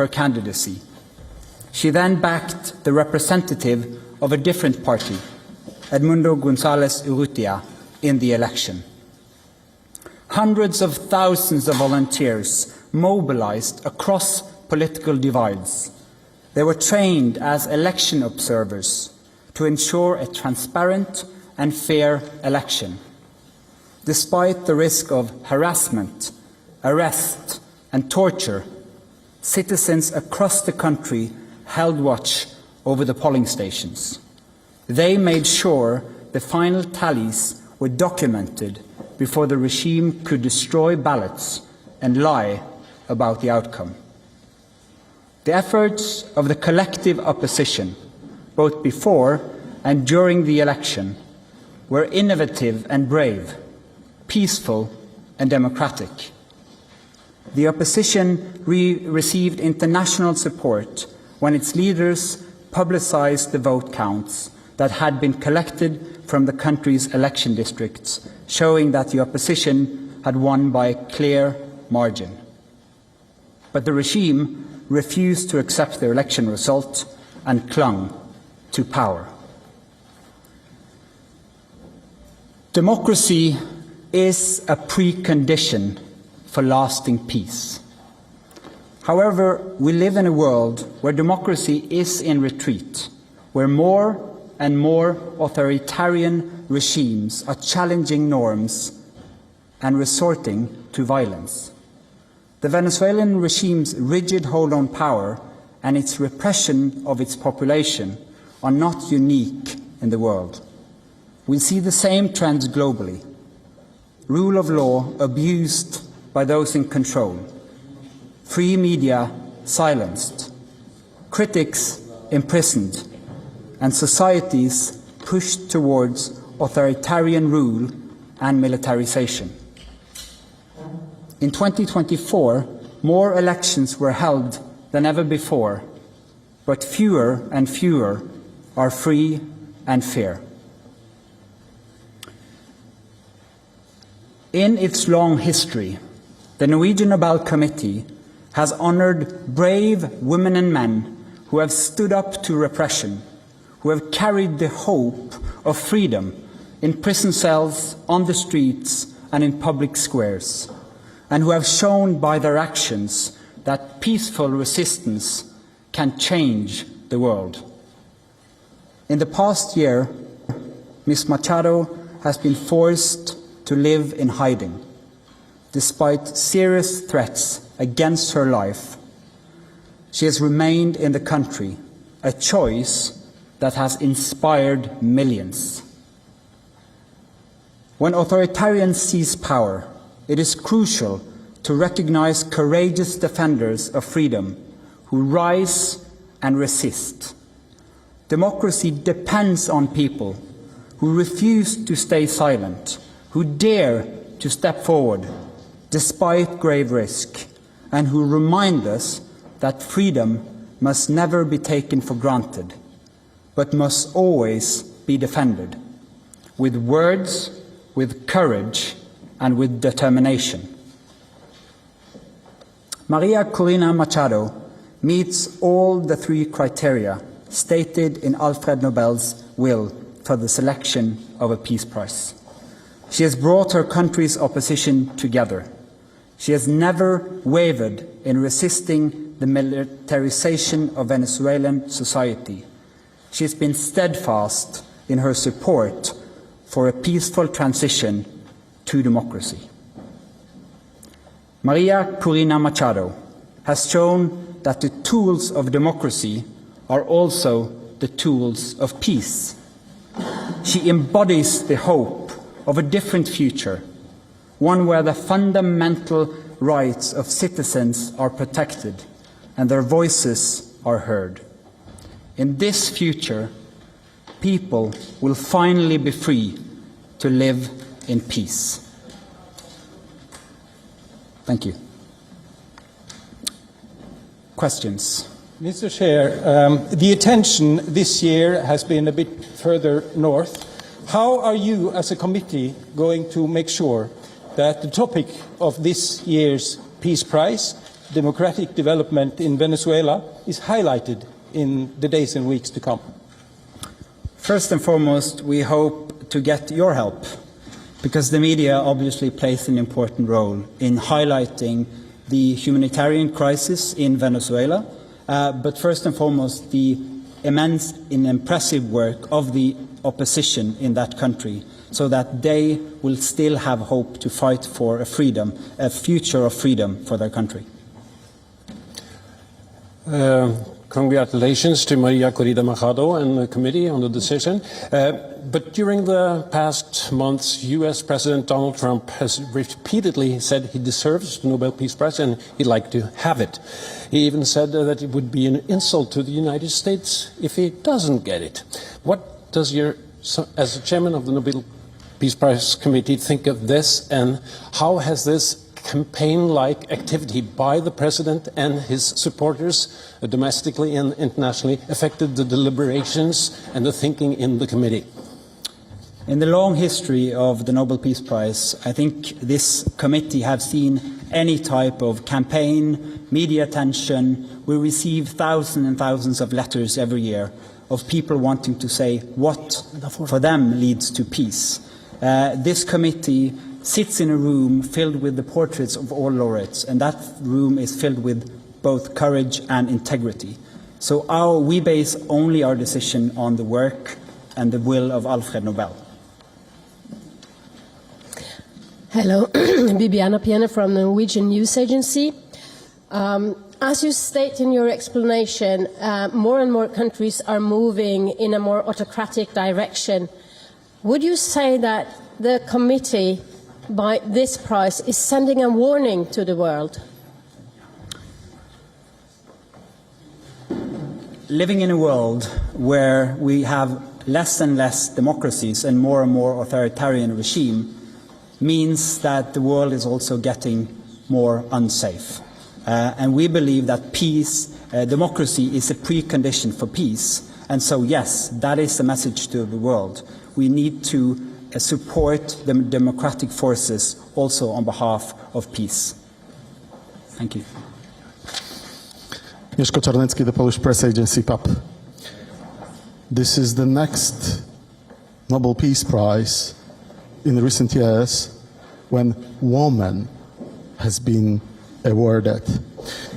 her candidacy. She then backed the representative of a different party, Edmundo González Urrutia, in the election. Hundreds of thousands of volunteers mobilized across political divides. They were trained as election observers to ensure a transparent and fair election. Despite the risk of harassment, arrest, and torture, citizens across the country held watch over the polling stations. They made sure the final tallies were documented before the regime could destroy ballots and lie about the outcome. The efforts of the collective opposition, both before and during the election, were innovative and brave, peaceful and democratic. The opposition received international support when its leaders publicized the vote counts that had been collected from the country's election districts, showing that the opposition had won by a clear margin. But the regime refused to accept the election result and clung to power. Democracy is a precondition for lasting peace. However, we live in a world where democracy is in retreat, where more and more authoritarian regimes are challenging norms and resorting to violence. The Venezuelan regime's rigid hold on power and its repression of its population are not unique in the world. We see the same trends globally. Rule of law abused by those in control, free media silenced, critics imprisoned, and societies pushed towards authoritarian rule and militarization. In 2024, more elections were held than ever before, but fewer and fewer are free and fair. In its long history, the Norwegian Nobel Committee has honored brave women and men who have stood up to repression, who have carried the hope of freedom in prison cells, on the streets, and in public squares, and who have shown by their actions that peaceful resistance can change the world. In the past year, Ms. Machado has been forced to live in hiding. Despite serious threats against her life, she has remained in the country, a choice that has inspired millions. When authoritarians seize power, it is crucial to recognize courageous defenders of freedom who rise and resist. Democracy depends on people who refuse to stay silent, who dare to step forward despite grave risk, and who remind us that freedom must never be taken for granted, but must always be defended, with words, with courage, and with determination. Maria Corina Machado meets all the three criteria stated in Alfred Nobel's will for the selection of a Peace Prize. She has brought her country's opposition together. She has never wavered in resisting the militarization of Venezuelan society. She has been steadfast in her support for a peaceful transition to democracy. Maria Corina Machado has shown that the tools of democracy are also the tools of peace. She embodies the hope of a different future, one where the fundamental rights of citizens are protected and their voices are heard. In this future, people will finally be free to live in peace. Thank you. Questions? Mr. Chair, the attention this year has been a bit further north. How are you as a committee going to make sure that the topic of this year's Peace Prize democratic development in Venezuela is highlighted in the days and weeks to come? First and foremost, we hope to get your help, because the media obviously plays an important role in highlighting the humanitarian crisis in Venezuela, but first and foremost the immense and impressive work of the opposition in that country, so that they will still have hope to fight for a future of freedom for their country. Congratulations to Maria Corrida Machado and the committee on the decision. But during the past months, US President Donald Trump has repeatedly said he deserves the Nobel Peace Prize and he'd like to have it. He even said that it would be an insult to the United States if he doesn't get it. What does as the chairman of the Nobel Peace Prize Committee, think of this, and how has this campaign-like activity by the President and his supporters, domestically and internationally, affected the deliberations and the thinking in the committee? In the long history of the Nobel Peace Prize, I think this committee has seen any type of campaign, media attention. We receive thousands and thousands of letters every year of people wanting to say what for them leads to peace. This committee sits in a room filled with the portraits of all laureates, and that room is filled with both courage and integrity. So we base only our decision on the work and the will of Alfred Nobel. Hello, Bibiana Piena from the Norwegian News Agency. As you state in your explanation, more and more countries are moving in a more autocratic direction. Would you say that the committee, by this prize, is sending a warning to the world? Living in a world where we have less and less democracies and more authoritarian regime means that the world is also getting more unsafe. And we believe that peace, democracy is a precondition for peace. And so, yes, that is a message to the world. We need to support the democratic forces also on behalf of peace. Thank you. Mieszko Czarnecki, the Polish press agency, PAP. This is the next Nobel Peace Prize in recent years when woman has been awarded.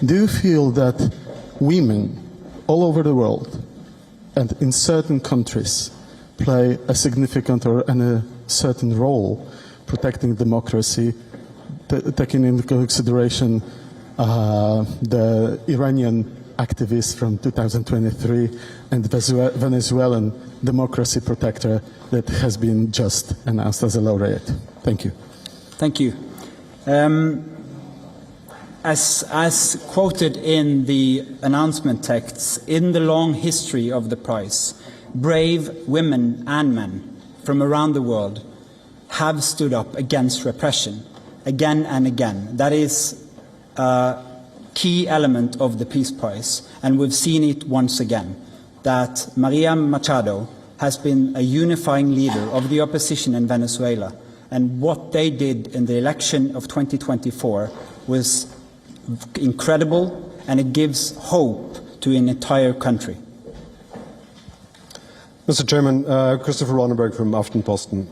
Do you feel that women all over the world and in certain countries play a significant or a certain role protecting democracy, taking into consideration the Iranian activist from 2023 and the Venezuelan democracy protector that has been just announced as a laureate? Thank you. Thank you. As quoted in the announcement texts, in the long history of the prize, brave women and men from around the world have stood up against repression again and again. That is a key element of the Peace Prize, and we've seen it once again, that Maria Machado has been a unifying leader of the opposition in Venezuela, and what they did in the election of 2024 was incredible, and it gives hope to an entire country. Mr. Chairman, Christopher Ronenberg from Aftenposten.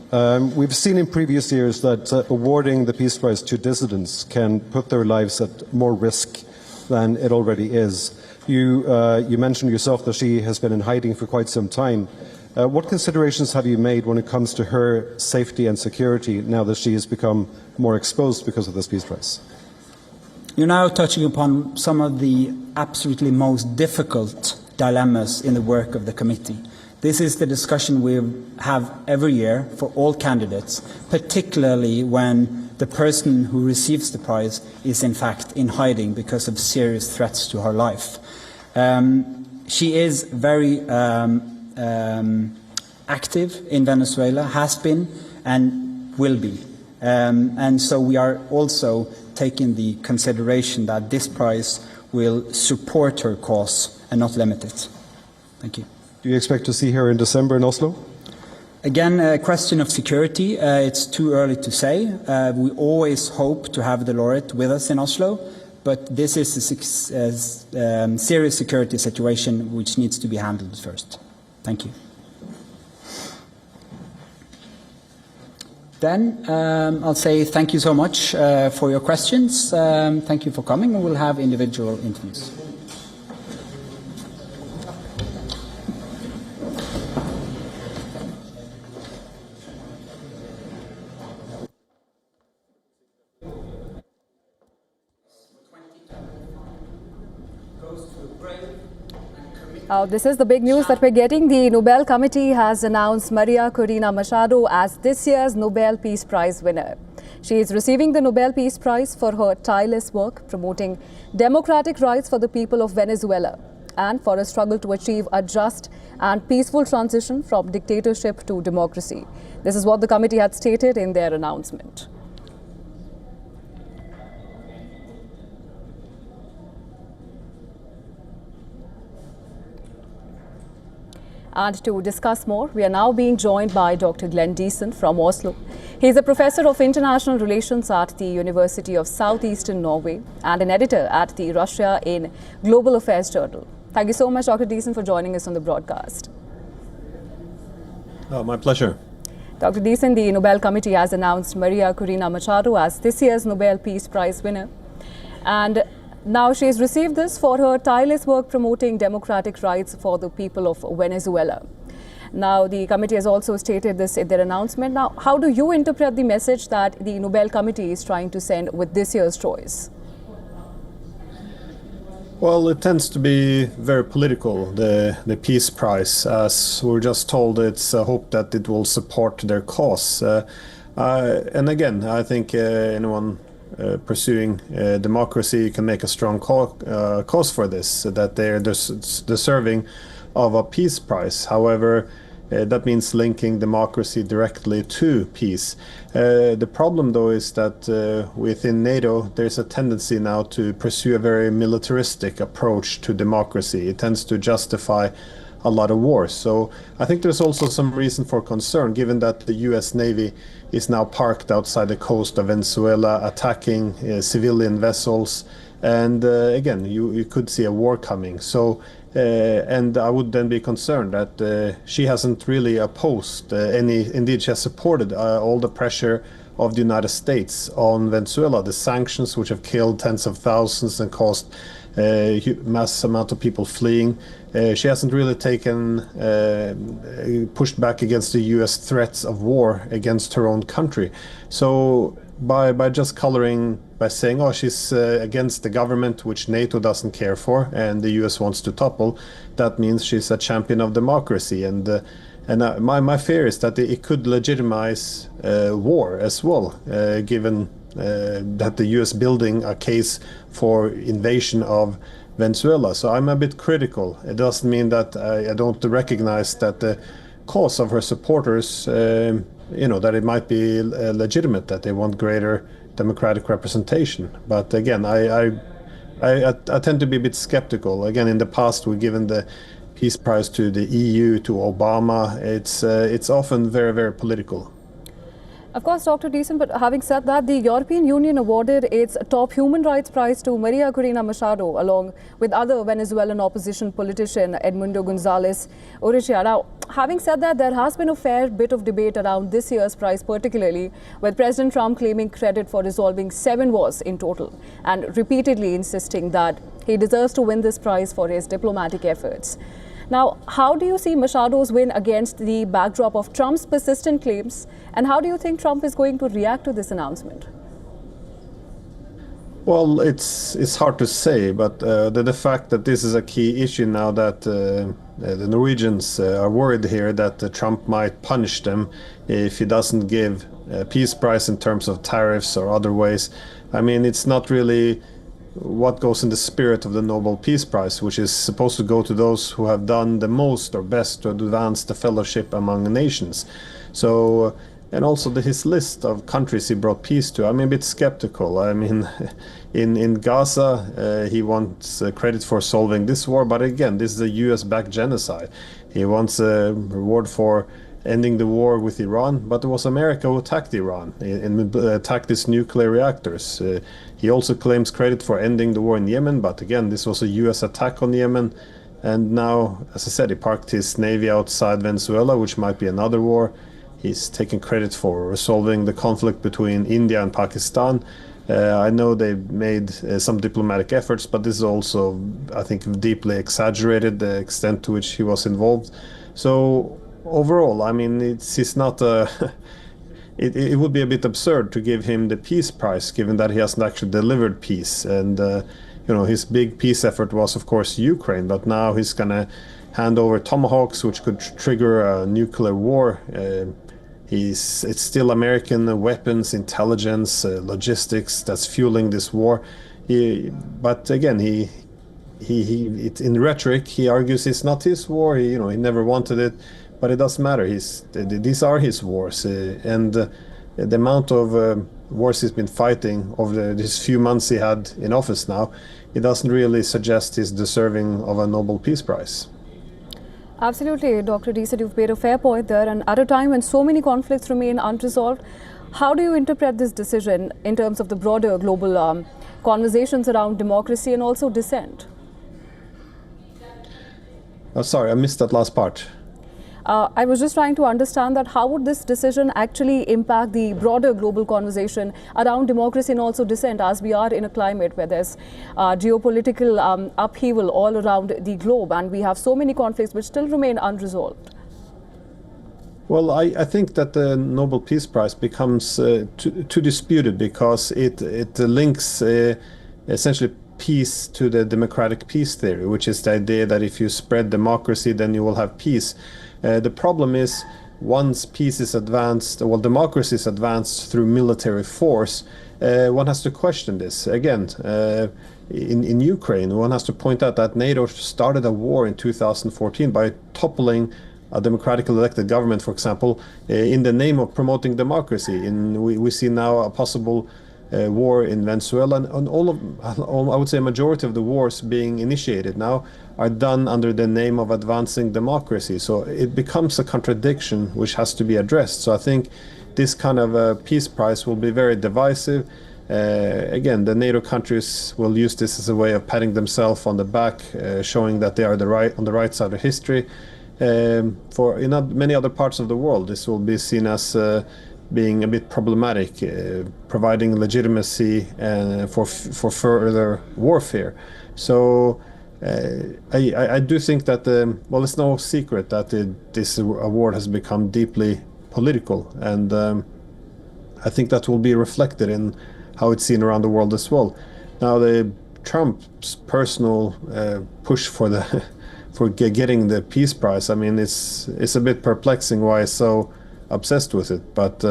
We've seen in previous years that awarding the Peace Prize to dissidents can put their lives at more risk than it already is. You mentioned yourself that she has been in hiding for quite some time. What considerations have you made when it comes to her safety and security now that she has become more exposed because of this Peace Prize? You're now touching upon some of the absolutely most difficult dilemmas in the work of the committee. This is the discussion we have every year for all candidates, particularly when the person who receives the prize is in fact in hiding because of serious threats to her life. She is very active in Venezuela, has been and will be. And so we are also taking the consideration that this prize will support her cause and not limit it. Thank you. Do you expect to see her in December in Oslo? Again, a question of security. It's too early to say. We always hope to have the laureate with us in Oslo, but this is a serious security situation which needs to be handled first. Thank you. Then I'll say thank you so much for your questions. Thank you for coming, and we'll have individual interviews. This is the big news that we're getting. The Nobel Committee has announced Maria Corina Machado as this year's Nobel Peace Prize winner. She is receiving the Nobel Peace Prize for her tireless work promoting democratic rights for the people of Venezuela and for a struggle to achieve a just and peaceful transition from dictatorship to democracy. This is what the committee had stated in their announcement. And to discuss more, we are now being joined by Dr. Glenn Deason from Oslo. He is a professor of international relations at the University of Southeastern Norway and an editor at the Russia in Global Affairs Journal. Thank you so much, Dr. Deason, for joining us on the broadcast. Oh, my pleasure. Dr. Deason, the Nobel Committee has announced Maria Corina Machado as this year's Nobel Peace Prize winner. And now she has received this for her tireless work promoting democratic rights for the people of Venezuela. Now, the committee has also stated this in their announcement. Now, how do you interpret the message that the Nobel Committee is trying to send with this year's choice? Well, it tends to be very political, the Peace Prize. As we're just told, it's a hope that it will support their cause. And again, I think anyone pursuing democracy can make a strong cause for this, that they're deserving of a peace prize. However, that means linking democracy directly to peace. The problem, though, is that within NATO, there's a tendency now to pursue a very militaristic approach to democracy. It tends to justify a lot of wars. So I think there's also some reason for concern, given that the US Navy is now parked outside the coast of Venezuela, attacking civilian vessels. And again, you could see a war coming. So, and I would then be concerned that she hasn't really opposed indeed she has supported all the pressure of the United States on Venezuela, the sanctions which have killed tens of thousands and caused mass amount of people fleeing. She hasn't really pushed back against the US threats of war against her own country. So by just coloring, by saying, oh, she's against the government, which NATO doesn't care for, and the US wants to topple, that means she's a champion of democracy. And my fear is that it could legitimize war as well, given that the US building a case for invasion of Venezuela. So I'm a bit critical. It doesn't mean that I don't recognize that the cause of her supporters, that it might be legitimate, that they want greater democratic representation. But again, I tend to be a bit skeptical. Again, in the past, we've given the Peace Prize to the EU, to Obama. It's often very, very political. Of course, Dr. Deason, but having said that, the European Union awarded its top human rights prize to Maria Corina Machado, along with other Venezuelan opposition politician Edmundo Gonzalez Urrutia. Now, having said that, there has been a fair bit of debate around this year's prize, particularly with President Trump claiming credit for resolving 7 wars in total and repeatedly insisting that he deserves to win this prize for his diplomatic efforts. Now, how do you see Machado's win against the backdrop of Trump's persistent claims, and how do you think Trump is going to react to this announcement? Well, it's hard to say, but the fact that this is a key issue now, that the Norwegians are worried here that Trump might punish them if he doesn't give a peace prize in terms of tariffs or other ways. I mean, it's not really what goes in the spirit of the Nobel Peace Prize, which is supposed to go to those who have done the most or best to advance the fellowship among nations. So, and also his list of countries he brought peace to, I'm a bit skeptical. I mean, in Gaza, he wants credit for solving this war, but again, this is a US-backed genocide. He wants a reward for ending the war with Iran, but it was America who attacked Iran and attacked its nuclear reactors. He also claims credit for ending the war in Yemen, but again, this was a US attack on Yemen. And now, as I said, he parked his navy outside Venezuela, which might be another war. He's taking credit for resolving the conflict between India and Pakistan. I know they made some diplomatic efforts, but this is also, I think, deeply exaggerated, the extent to which he was involved. So overall, I mean, he's not a... It would be a bit absurd to give him the Peace Prize, given that he hasn't actually delivered peace. And you know, his big peace effort was, of course, Ukraine, but now he's going to hand over tomahawks, which could trigger a nuclear war. It's still American weapons, intelligence, logistics that's fueling this war. But again, in rhetoric, he argues it's not his war. He never wanted it, but it doesn't matter. These are his wars, and the amount of wars he's been fighting over these few months he had in office now, it doesn't really suggest he's deserving of a Nobel Peace Prize. Absolutely, Dr. Deeseth, you've made a fair point there. And at a time when so many conflicts remain unresolved, how do you interpret this decision in terms of the broader global conversations around democracy and also dissent? Sorry, I missed that last part. I was just trying to understand that how would this decision actually impact the broader global conversation around democracy and also dissent, as we are in a climate where there's geopolitical upheaval all around the globe and we have so many conflicts which still remain unresolved? Well, I think that the Nobel Peace Prize becomes too disputed because it links essentially peace to the democratic peace theory, which is the idea that if you spread democracy, then you will have peace. The problem is, once peace is advanced, well, democracy is advanced through military force, one has to question this. Again, in Ukraine, one has to point out that NATO started a war in 2014 by toppling a democratically elected government, for example, in the name of promoting democracy. We see now a possible war in Venezuela, and I would say a majority of the wars being initiated now are done under the name of advancing democracy. So it becomes a contradiction which has to be addressed. So I think this kind of peace prize will be very divisive. Again, the NATO countries will use this as a way of patting themselves on the back, showing that they are on the right side of history. For in many other parts of the world, this will be seen as being a bit problematic, providing legitimacy for further warfare. So I do think that, well, it's no secret that this award has become deeply political, and I think that will be reflected in how it's seen around the world as well. Now, Trump's personal push for getting the Peace Prize, I mean, it's a bit perplexing why he's so obsessed with it, but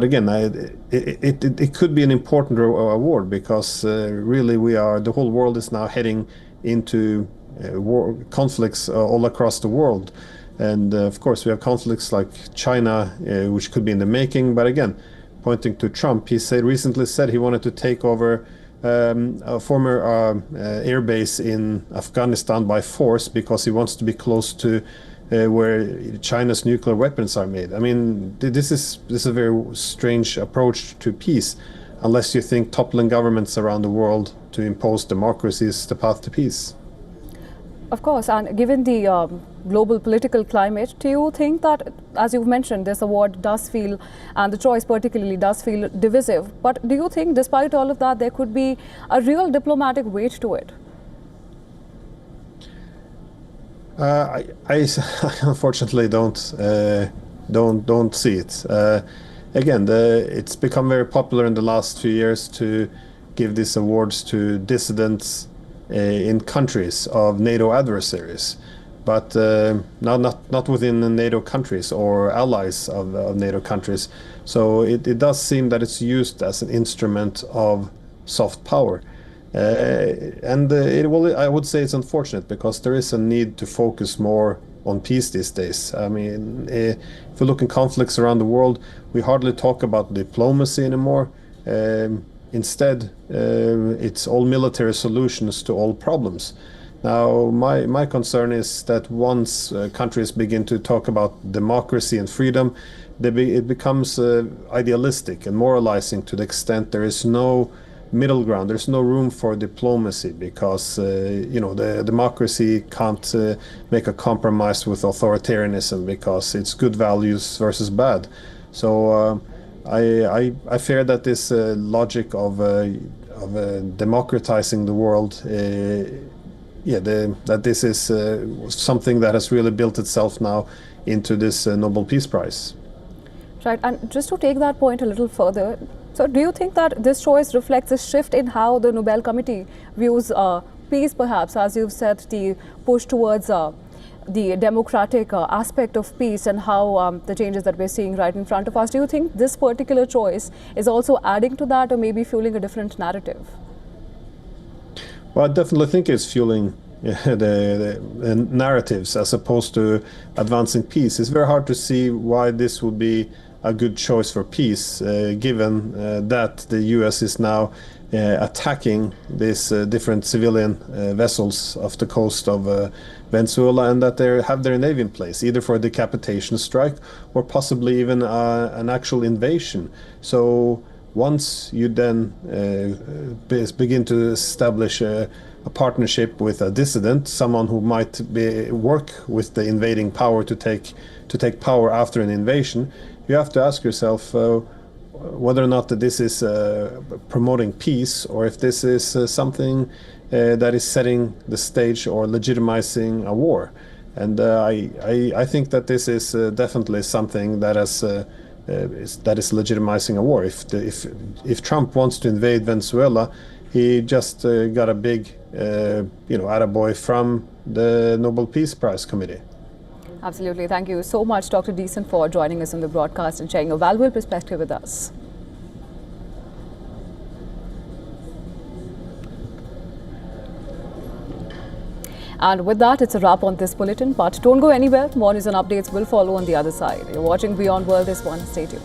again, it could be an important award because really the whole world is now heading into conflicts all across the world, and of course we have conflicts like China, which could be in the making. But again, pointing to Trump, he recently said he wanted to take over a former air base in Afghanistan by force because he wants to be close to where China's nuclear weapons are made. I mean, this is a very strange approach to peace, unless you think toppling governments around the world to impose democracy is the path to peace. Of course, and given the global political climate, do you think that, as you've mentioned, this award does feel, and the choice particularly does feel divisive, but do you think despite all of that there could be a real diplomatic weight to it? I unfortunately don't see it. Again, it's become very popular in the last few years to give these awards to dissidents in countries of NATO adversaries, but not within the NATO countries or allies of NATO countries. So it does seem that it's used as an instrument of soft power. And I would say it's unfortunate because there is a need to focus more on peace these days. I mean, if we look at conflicts around the world, we hardly talk about diplomacy anymore. Instead, it's all military solutions to all problems. Now, my concern is that once countries begin to talk about democracy and freedom, it becomes idealistic and moralizing to the extent there is no middle ground. There's no room for diplomacy because the democracy can't make a compromise with authoritarianism because it's good values versus bad. So I fear that this logic of democratizing the world, that this is something that has really built itself now into this Nobel Peace Prize. Right, and just to take that point a little further, so do you think that this choice reflects a shift in how the Nobel Committee views peace, perhaps, as you've said, the push towards the democratic aspect of peace and how the changes that we're seeing right in front of us? Do you think this particular choice is also adding to that or maybe fueling a different narrative? Well, I definitely think it's fueling the narratives as opposed to advancing peace. It's very hard to see why this would be a good choice for peace, given that the US is now attacking these different civilian vessels off the coast of Venezuela, and that they have their navy in place, either for a decapitation strike or possibly even an actual invasion. So once you then begin to establish a partnership with a dissident, someone who might work with the invading power to take power after an invasion, you have to ask yourself whether or not that this is promoting peace, or if this is something that is setting the stage or legitimizing a war. And I think that this is definitely something that is legitimizing a war. If Trump wants to invade Venezuela, he just got a big attaboy from the Nobel Peace Prize Committee. Absolutely. Thank you so much, Dr. Deason, for joining us on the broadcast and sharing a valuable perspective with us. And with that, it's a wrap on this bulletin. But don't go anywhere. More news and updates will follow on the other side. You're watching Beyond World This One. Stay tuned.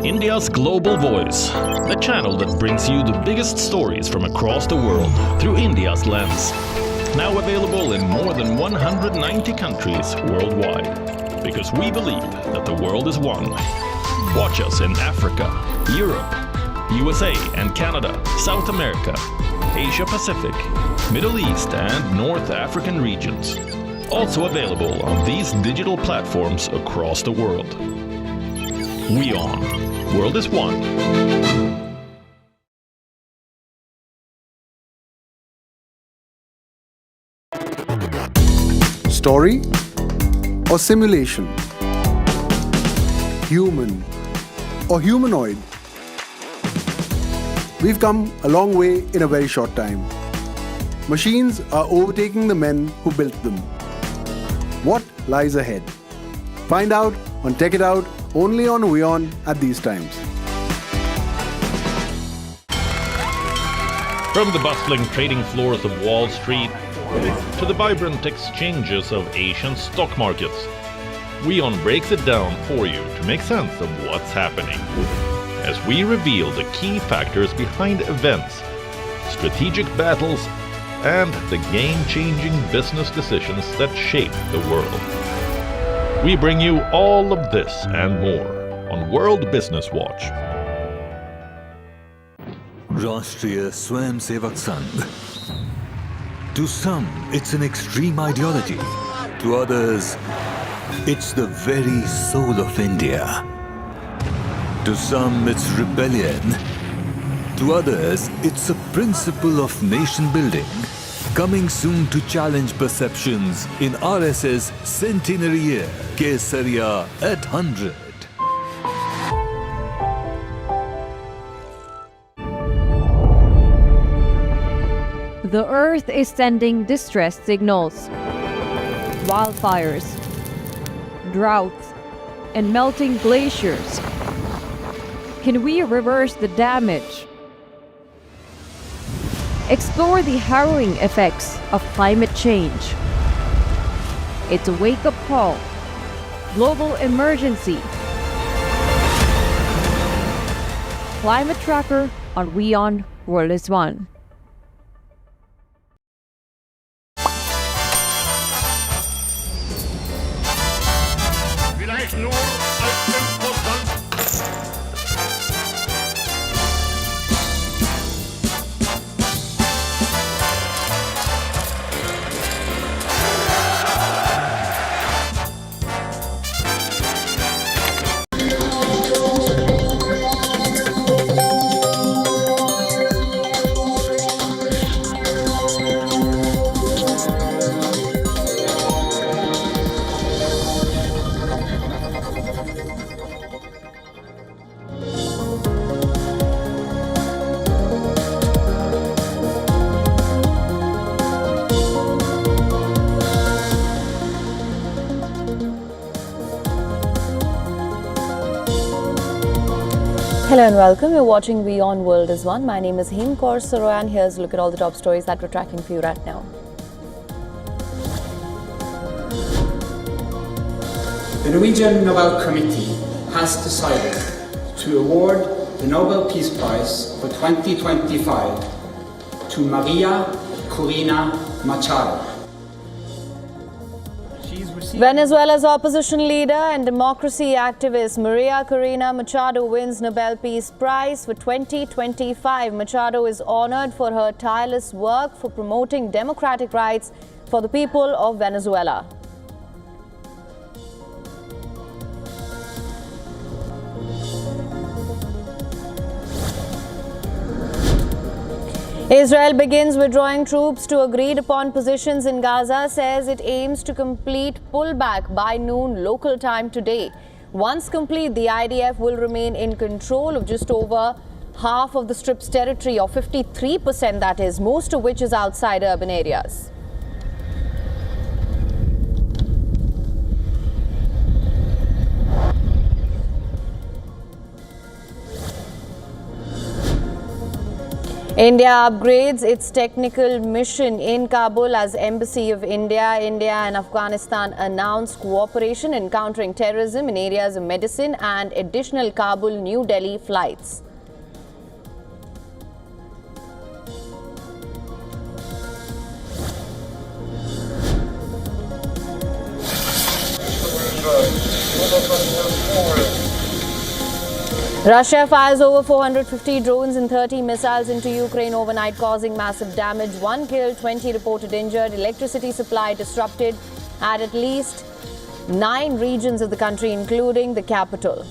India's global voice, the channel that brings you the biggest stories from across the world through India's lens. Now available in more than 190 countries worldwide. Because we believe that the world is one. Watch us in Africa, Europe, USA and Canada, South America, Asia Pacific, Middle East and North African regions. Also available on these digital platforms across the world. WION. World is one. Story or simulation? Human or humanoid? We've come a long way in a very short time. Machines are overtaking the men who built them. What lies ahead? Find out on Tech It Out, only on WION at these times. From the bustling trading floors of Wall Street to the vibrant exchanges of Asian stock markets, WION breaks it down for you to make sense of what's happening. As we reveal the key factors behind events, strategic battles, and the game-changing business decisions that shape the world. We bring you all of this and more on World Business Watch. Rashtriya Swayamsevak Sangh. To some, it's an extreme ideology. To others, it's the very soul of India. To some, it's rebellion. To others, it's a principle of nation building. Coming soon to challenge perceptions in RSS centenary year, Kesariya at 100. The Earth is sending distress signals. Wildfires, droughts, and melting glaciers. Can we reverse the damage? Explore the harrowing effects of climate change. It's a wake-up call. Global emergency. climate tracker on WION World is One. Hello and welcome. You're watching WION World is One. My name is Him Kaur Saroy and here's a look at all the top stories that we're tracking for you right now. The Norwegian Nobel Committee has decided to award the Nobel Peace Prize for 2025 to Maria Corina Machado. Venezuela's opposition leader and democracy activist Maria Corina Machado wins Nobel Peace Prize for 2025. Machado is honored for her tireless work for promoting democratic rights for the people of Venezuela. Israel begins withdrawing troops to agreed upon positions in Gaza, says it aims to complete pullback by noon local time today. Once complete, the IDF will remain in control of just over half of the Strip's territory, or 53% that is, most of which is outside urban areas. India upgrades its technical mission in Kabul as Embassy of India. India and Afghanistan announced cooperation in countering terrorism in areas of medicine and additional Kabul-New Delhi flights. Russia fires over 450 drones and 30 missiles into Ukraine overnight, causing massive damage. 1 killed, 20 reported injured. Electricity supply disrupted at least 9 regions of the country, including the capital.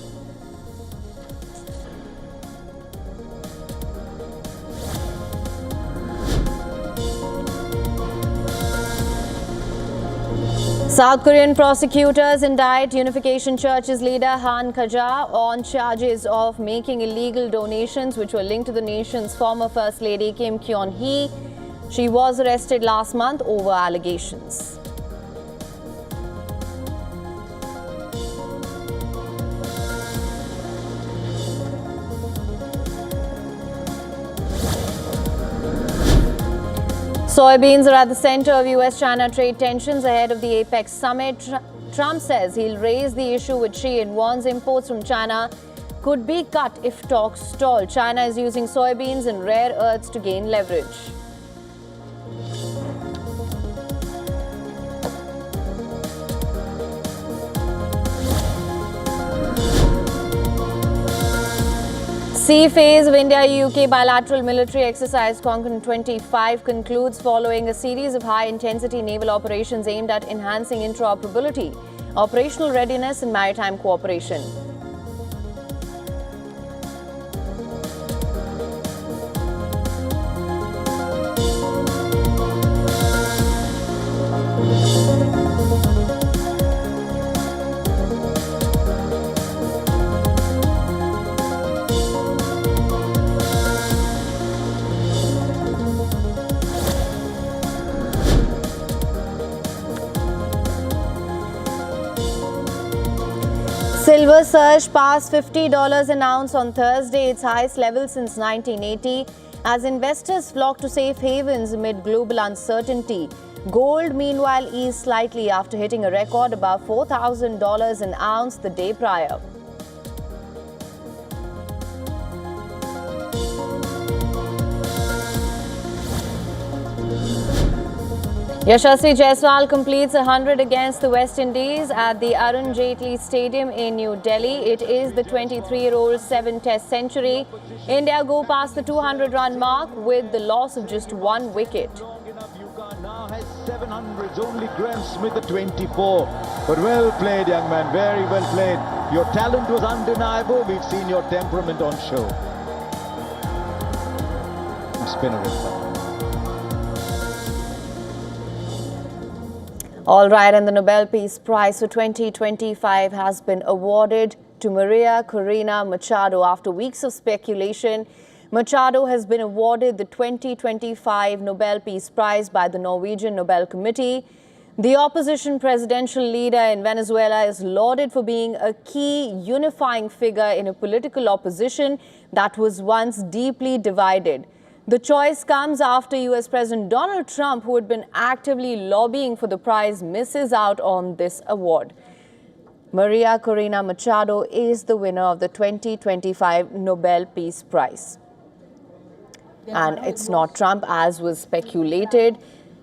South Korean prosecutors indict Unification Church's leader Han Kaja on charges of making illegal donations which were linked to the nation's former First Lady Kim Kyon-hee. She was arrested last month over allegations. Soybeans are at the center of US-China trade tensions ahead of the APEC summit. Trump says he'll raise the issue with Xi and warns imports from China could be cut if talks stall. China is using soybeans and rare earths to gain leverage. Sea phase of India-UK bilateral military exercise Konkan 25 concludes following a series of high-intensity naval operations aimed at enhancing interoperability, operational readiness and maritime cooperation. Silver surged past $50 an ounce on Thursday, its highest level since 1980, as investors flocked to safe havens amid global uncertainty. Gold, meanwhile, eased slightly after hitting a record above $4,000 an ounce the day prior. Yashasvi Jaiswal completes 100 against the West Indies at the Arun Jaitley Stadium in New Delhi. It is the 23-year-old's 7th-test century. India go past the 200-run mark with the loss of just 1 wicket. Now has 700s, only Graham Smith at 24. But well played, young man, very well played. Your talent was undeniable. We've seen your temperament on show. Spinner it. All right, and the Nobel Peace Prize for 2025 has been awarded to Maria Corina Machado. After weeks of speculation, Machado has been awarded the 2025 Nobel Peace Prize by the Norwegian Nobel Committee. The opposition presidential leader in Venezuela is lauded for being a key unifying figure in a political opposition that was once deeply divided. The choice comes after US President Donald Trump, who had been actively lobbying for the prize, misses out on this award. Maria Corina Machado is the winner of the 2025 Nobel Peace Prize. And it's not Trump, as was speculated.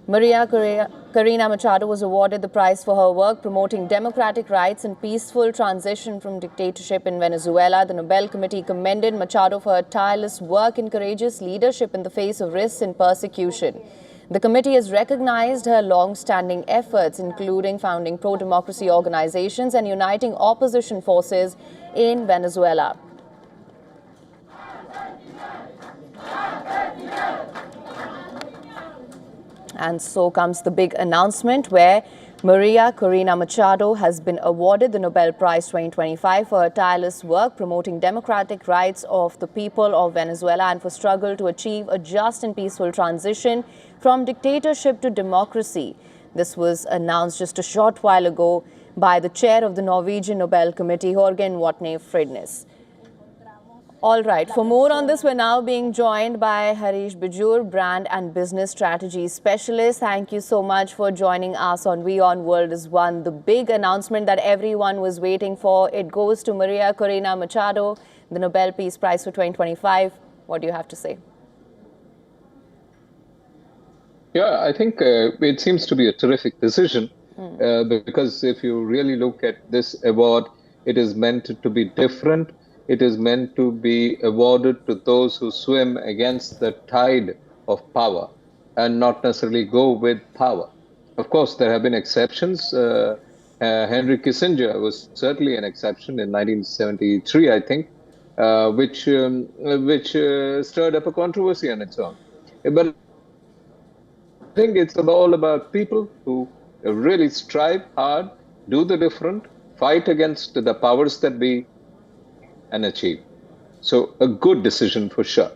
Maria Corina Machado was awarded the prize for her work promoting democratic rights and peaceful transition from dictatorship in Venezuela. The Nobel Committee commended Machado for her tireless work and courageous leadership in the face of risks and persecution. The committee has recognized her long-standing efforts, including founding pro-democracy organizations and uniting opposition forces in Venezuela. And so comes the big announcement where Maria Corina Machado has been awarded the Nobel Prize 2025 for her tireless work promoting democratic rights of the people of Venezuela and for struggle to achieve a just and peaceful transition from dictatorship to democracy. This was announced just a short while ago by the chair of the Norwegian Nobel Committee, Jorgen Watne Fridnes. All right, for more on this, we're now being joined by Harish Bijur, Brand and Business Strategy Specialist. Thank you so much for joining us on WION World is One. The big announcement that everyone was waiting for, it goes to Maria Corina Machado, the Nobel Peace Prize for 2025. What do you have to say? Yeah, I think it seems to be a terrific decision because if you really look at this award, it is meant to be different. It is meant to be awarded to those who swim against the tide of power and not necessarily go with power. Of course, there have been exceptions. Henry Kissinger was certainly an exception in 1973, I think, which stirred up a controversy on its own. But I think it's all about people who really strive hard, do the different, fight against the powers that be, and achieve. So a good decision for sure.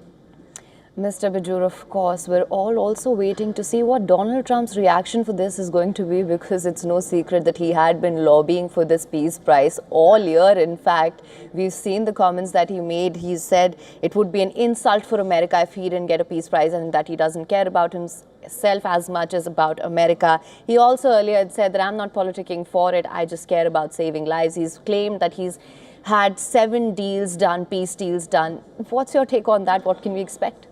Mr. Bijur, of course, we're all also waiting to see what Donald Trump's reaction for this is going to be, because it's no secret that he had been lobbying for this Peace Prize all year. In fact, we've seen the comments that he made. He said it would be an insult for America if he didn't get a Peace Prize and that he doesn't care about himself as much as about America. He also earlier had said that I'm not politicking for it, I just care about saving lives. He's claimed that he's had 7 deals done, peace deals done. What's your take on that? What can we expect?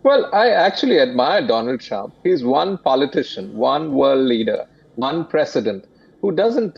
Well, I actually admire Donald Trump. He's one politician, one world leader, one president who doesn't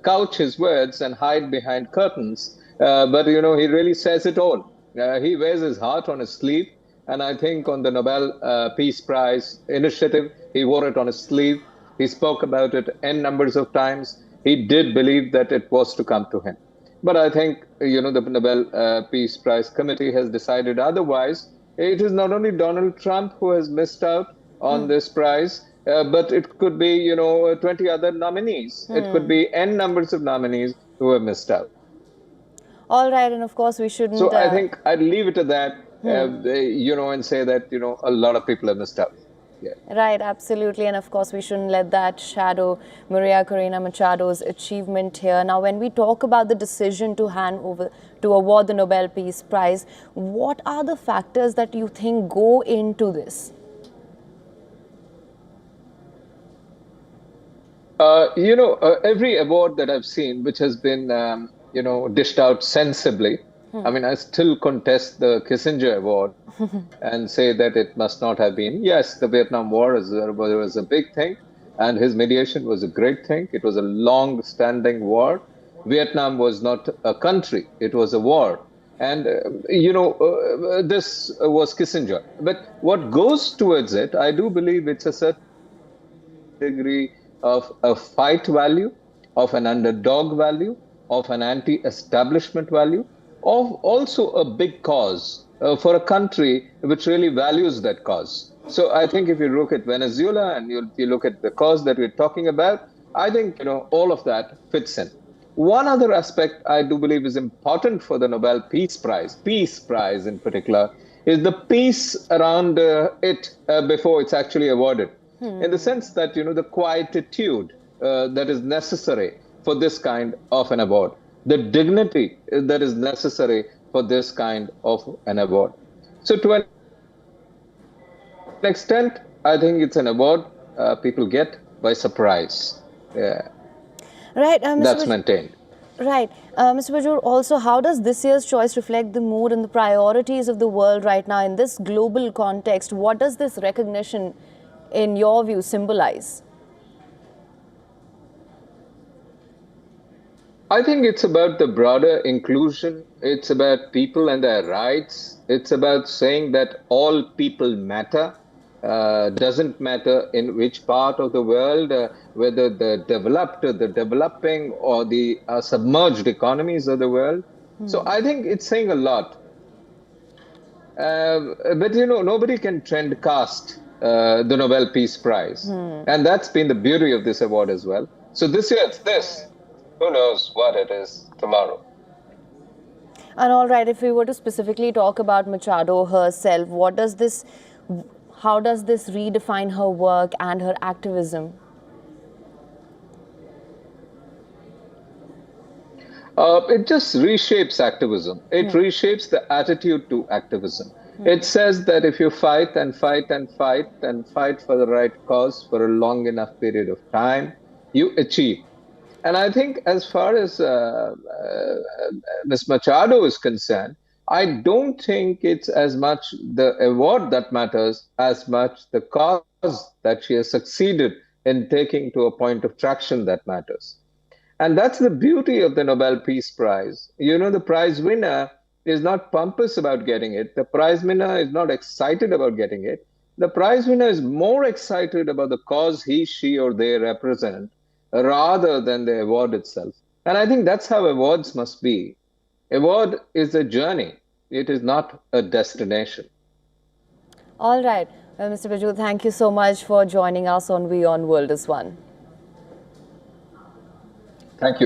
couch his words and hide behind curtains. But, you know, he really says it all. He wears his heart on his sleeve. And I think on the Nobel Peace Prize initiative, he wore it on his sleeve. He spoke about it n numbers of times. He did believe that it was to come to him. But I think, you know, the Nobel Peace Prize Committee has decided otherwise. It is not only Donald Trump who has missed out on this prize, but it could be, you know, 20 other nominees. It could be n numbers of nominees who have missed out. All right, and of course we shouldn't... So I think I'd leave it at that, you know, and say that, you know, a lot of people have missed out. Yeah. Right, absolutely. And of course, we shouldn't let that shadow Maria Corina Machado's achievement here. Now, when we talk about the decision to award the Nobel Peace Prize, what are the factors that you think go into this? You know, every award that I've seen, which has been, you know, dished out sensibly, I mean, I still contest the Kissinger Award and say that it must not have been. Yes, the Vietnam War was a big thing, and his mediation was a great thing. It was a long-standing war. Vietnam was not a country; it was a war. And this was Kissinger. But what goes towards it, I do believe it's a certain degree of a fight value, of an underdog value, of an anti-establishment value, of also a big cause for a country which really values that cause. So I think if you look at Venezuela and you look at the cause that we're talking about, I think all of that fits in. One other aspect I do believe is important for the Nobel Peace Prize in particular, is the peace around it before it's actually awarded. In the sense that, the quietude that is necessary for this kind of an award, the dignity that is necessary for this kind of an award. So to an extent, I think it's an award people get by surprise. Yeah. Right. That's maintained. Right. Mr. Bajor, also, how does this year's choice reflect the mood and the priorities of the world right now in this global context? What does this recognition, in your view, symbolize? I think it's about the broader inclusion. It's about people and their rights. It's about saying that all people matter. Doesn't matter in which part of the world, whether the developed, the developing, or the submerged economies of the world. So I think it's saying a lot. But nobody can trend cast the Nobel Peace Prize. And that's been the beauty of this award as well. So this year it's this. Who knows what it is tomorrow? And all right, if we were to specifically talk about Machado herself, how does this redefine her work and her activism? It just reshapes activism. It reshapes the attitude to activism. It says that if you fight and fight and fight and fight for the right cause for a long enough period of time, you achieve. And I think as far as Ms. Machado is concerned, I don't think it's as much the award that matters as much the cause that she has succeeded in taking to a point of traction that matters. And that's the beauty of the Nobel Peace Prize. The prize winner is not pompous about getting it. The prize winner is not excited about getting it. The prize winner is more excited about the cause he, she, or they represent rather than the award itself. And I think that's how awards must be. Award is a journey. It is not a destination. All right. Well, Mr. Bajor, thank you so much for joining us on WION World is One. Thank you.